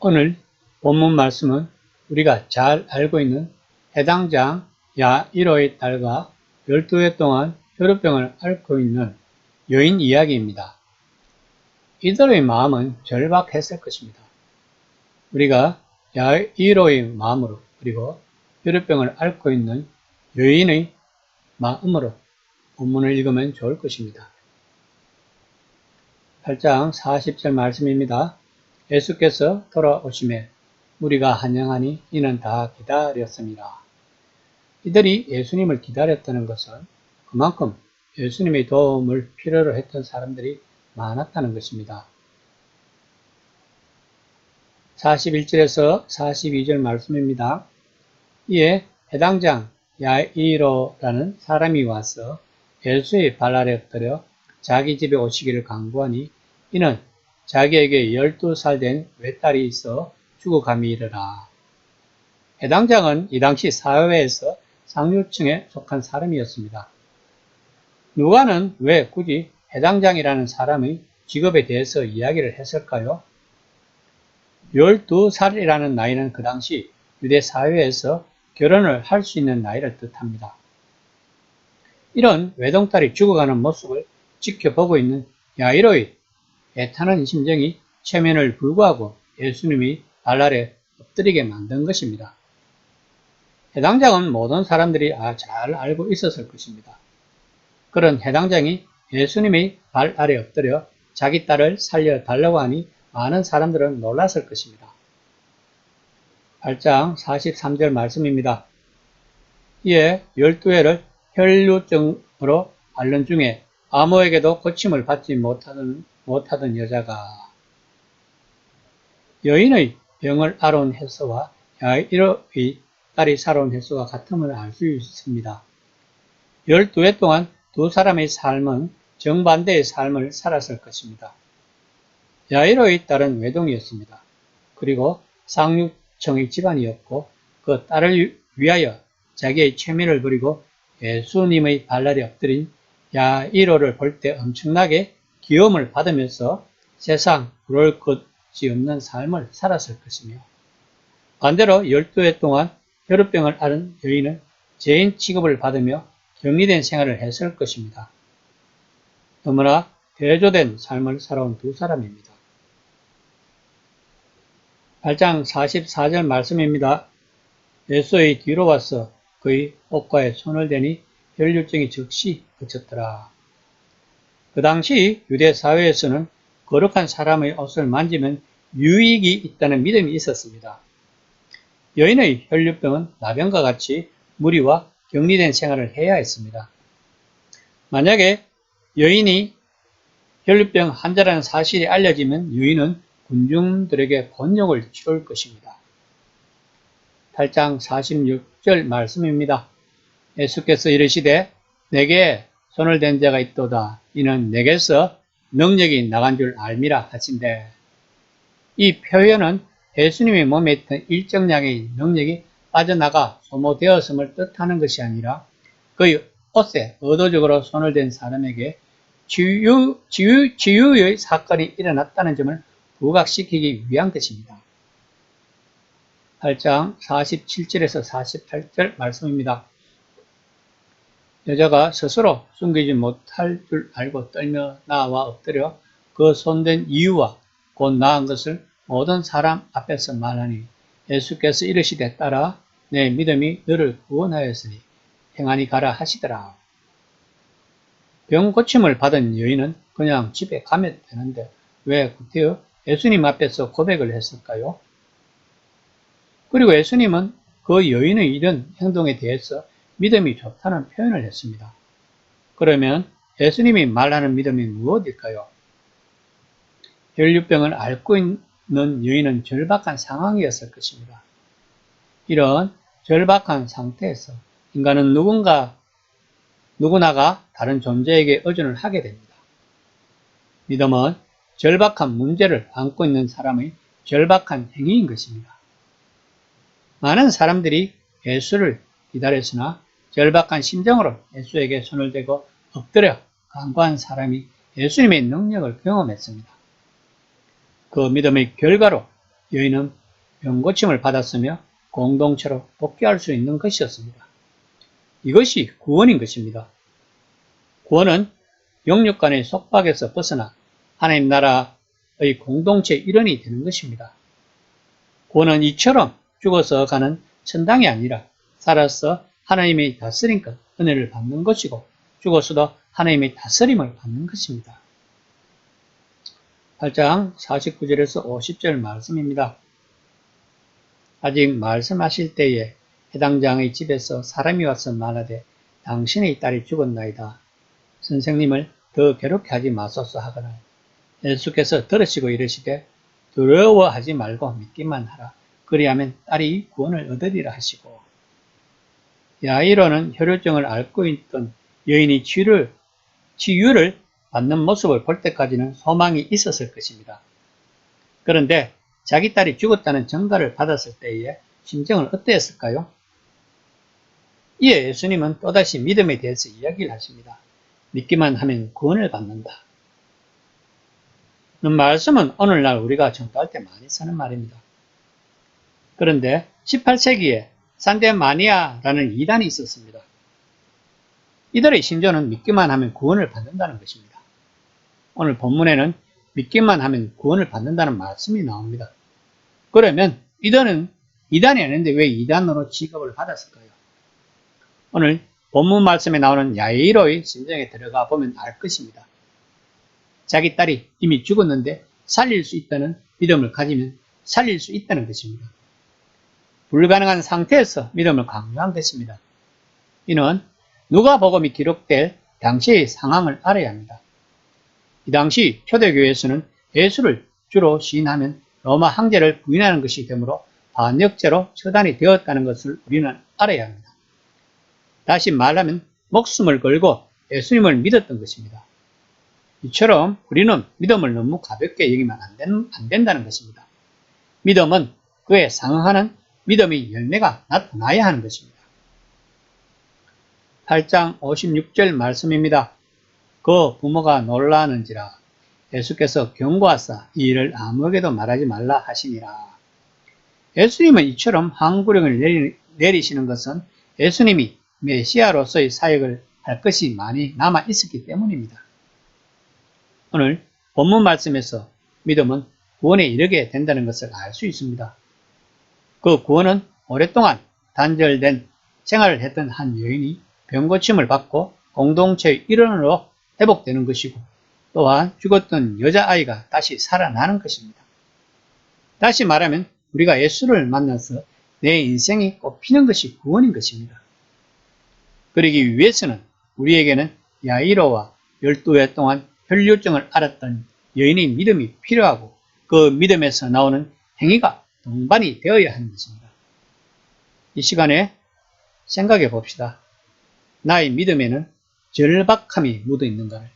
오늘 본문 말씀은 우리가 잘 알고 있는 해당장 야이로의 딸과 12해 동안 혈우병을 앓고 있는 여인 이야기입니다. 이들의 마음은 절박했을 것입니다. 우리가 야이로의 마음으로 그리고 혈우병을 앓고 있는 여인의 마음으로 본문을 읽으면 좋을 것입니다. 8장 40절 말씀입니다. 예수께서 돌아오심에 무리가 환영하니 이는 다 기다렸습니다. 이들이 예수님을 기다렸다는 것은 그만큼 예수님의 도움을 필요로 했던 사람들이 많았다는 것입니다. 41절에서 42절 말씀입니다. 이에 해당장 야이로라는 사람이 와서 예수의 발 아래 엎드려 자기 집에 오시기를 간구하니 이는 자기에게 12살 된 외딸이 있어 죽어감이르라. 해당장은 이 당시 사회에서 상류층에 속한 사람이었습니다. 누가는 왜 굳이 해당장이라는 사람의 직업에 대해서 이야기를 했을까요? 12살이라는 나이는 그 당시 유대 사회에서 결혼을 할 수 있는 나이를 뜻합니다. 이런 외동딸이 죽어가는 모습을 지켜보고 있는 야이로의 애타는 심정이 체면을 불구하고 예수님이 발 아래 엎드리게 만든 것입니다. 해당장은 모든 사람들이 잘 알고 있었을 것입니다. 그런 해당장이 예수님의 발 아래 엎드려 자기 딸을 살려달라고 하니 많은 사람들은 놀랐을 것입니다. 8장 43절 말씀입니다. 이에 12해를 혈루증으로 앓는 중에 아무에게도 고침을 받지 못하던 여자가 여인의 병을 앓아온 횟수와 야이로의 딸이 살아온 횟수가 같음을 알 수 있습니다. 12해 동안 두 사람의 삶은 정반대의 삶을 살았을 것입니다. 야이로의 딸은 외동이었습니다. 그리고 상류층의 집안이었고 그 딸을 위하여 자기의 체면을 버리고 예수님의 발날에 엎드린 야이로를 볼 때 엄청나게 기움을 받으면서 세상 부러울 것이 없는 삶을 살았을 것이며 반대로 12해 동안 혈우병을 앓은 여인은 죄인 취급을 받으며 격리된 생활을 했을 것입니다. 너무나 대조된 삶을 살아온 두 사람입니다. 8장 44절 말씀입니다. 예수의 뒤로 와서 그의 옷가에 손을 대니 혈류증이 즉시 그쳤더라. 그 당시 유대 사회에서는 거룩한 사람의 옷을 만지면 유익이 있다는 믿음이 있었습니다. 여인의 혈류병은 나병과 같이 무리와 격리된 생활을 해야 했습니다. 만약에 여인이 혈류병 환자라는 사실이 알려지면 여인은 군중들에게 곤욕을 치를 것입니다. 8장 46절 말씀입니다. 예수께서 이르시되 내게 손을 댄 자가 있도다. 이는 내게서 능력이 나간 줄 알미라 하신대. 이 표현은 예수님의 몸에 있던 일정량의 능력이 빠져나가 소모되었음을 뜻하는 것이 아니라 그의 옷에 의도적으로 손을 댄 사람에게 치유의 사건이 일어났다는 점을 부각시키기 위한 것입니다. 8장 47절에서 48절 말씀입니다. 여자가 스스로 숨기지 못할 줄 알고 떨며 나와 엎드려 그 손댄 이유와 곧 나은 것을 모든 사람 앞에서 말하니 예수께서 이르시되 딸아 내 믿음이 너를 구원하였으니 평안히 가라 하시더라. 병 고침을 받은 여인은 그냥 집에 가면 되는데 왜 구태여 예수님 앞에서 고백을 했을까요? 그리고 예수님은 그 여인의 이런 행동에 대해서 믿음이 좋다는 표현을 했습니다. 그러면 예수님이 말하는 믿음이 무엇일까요? 혈류병을 앓고 있는 여인은 절박한 상황이었을 것입니다. 이런 절박한 상태에서 인간은 누구나가 다른 존재에게 의존을 하게 됩니다. 믿음은 절박한 문제를 안고 있는 사람의 절박한 행위인 것입니다. 많은 사람들이 예수를 기다렸으나 절박한 심정으로 예수에게 손을 대고 엎드려 간구한 사람이 예수님의 능력을 경험했습니다. 그 믿음의 결과로 여인은 병고침을 받았으며 공동체로 복귀할 수 있는 것이었습니다. 이것이 구원인 것입니다. 구원은 영육간의 속박에서 벗어나 하나님 나라의 공동체의 일원이 되는 것입니다. 구원은 이처럼 죽어서 가는 천당이 아니라 살아서 하나님의 다스림과 은혜를 받는 것이고 죽어서도 하나님의 다스림을 받는 것입니다. 8장 49절에서 50절 말씀입니다. 아직 말씀하실 때에 해당 장의 집에서 사람이 와서 말하되 당신의 딸이 죽었나이다. 선생님을 더 괴롭게 하지 마소서 하거늘 예수께서 들으시고 이르시되 두려워하지 말고 믿기만 하라. 그리하면 딸이 구원을 얻으리라 하시고 야이로는 혈루증을 앓고 있던 여인이 치유를 받는 모습을 볼 때까지는 소망이 있었을 것입니다. 그런데 자기 딸이 죽었다는 전가를 받았을 때의 심정은 어떠했을까요? 이에 예수님은 또다시 믿음에 대해서 이야기를 하십니다. 믿기만 하면 구원을 받는다. 이 말씀은 오늘날 우리가 전도할 때 많이 쓰는 말입니다. 그런데 18세기에 산데마니아라는 이단이 있었습니다. 이들의 신조는 믿기만 하면 구원을 받는다는 것입니다. 오늘 본문에는 믿기만 하면 구원을 받는다는 말씀이 나옵니다. 그러면 이단이 아닌데 왜 이단으로 취급을 받았을까요? 오늘 본문 말씀에 나오는 야이로의 심정에 들어가 보면 알 것입니다. 자기 딸이 이미 죽었는데 살릴 수 있다는 믿음을 가지면 살릴 수 있다는 것입니다. 불가능한 상태에서 믿음을 강요한 것입니다. 이는 누가복음이 기록될 당시의 상황을 알아야 합니다. 이 당시 초대교회에서는 예수를 주로 시인하면 로마 황제를 부인하는 것이 되므로 반역죄로 처단이 되었다는 것을 우리는 알아야 합니다. 다시 말하면 목숨을 걸고 예수님을 믿었던 것입니다. 이처럼 우리는 믿음을 너무 가볍게 여기면 안 된다는 것입니다. 믿음은 그에 상응하는 믿음의 열매가 나타나야 하는 것입니다. 8장 56절 말씀입니다. 그 부모가 놀라는지라 예수께서 경고하사 이 일을 아무에게도 말하지 말라 하시니라. 예수님은 이처럼 항구령을 내리시는 것은 예수님이 메시아로서의 사역을 할 것이 많이 남아 있었기 때문입니다. 오늘 본문 말씀에서 믿음은 구원에 이르게 된다는 것을 알 수 있습니다. 그 구원은 오랫동안 단절된 생활을 했던 한 여인이 병고침을 받고 공동체의 일원으로 회복되는 것이고 또한 죽었던 여자아이가 다시 살아나는 것입니다. 다시 말하면 우리가 예수를 만나서 내 인생이 꽃피는 것이 구원인 것입니다. 그러기 위해서는 우리에게는 야이로와 12회 동안 혈류증을 앓았던 여인의 믿음이 필요하고 그 믿음에서 나오는 행위가 동반이 되어야 하는 것입니다. 이 시간에 생각해 봅시다. 나의 믿음에는 절박함이 묻어 있는가를.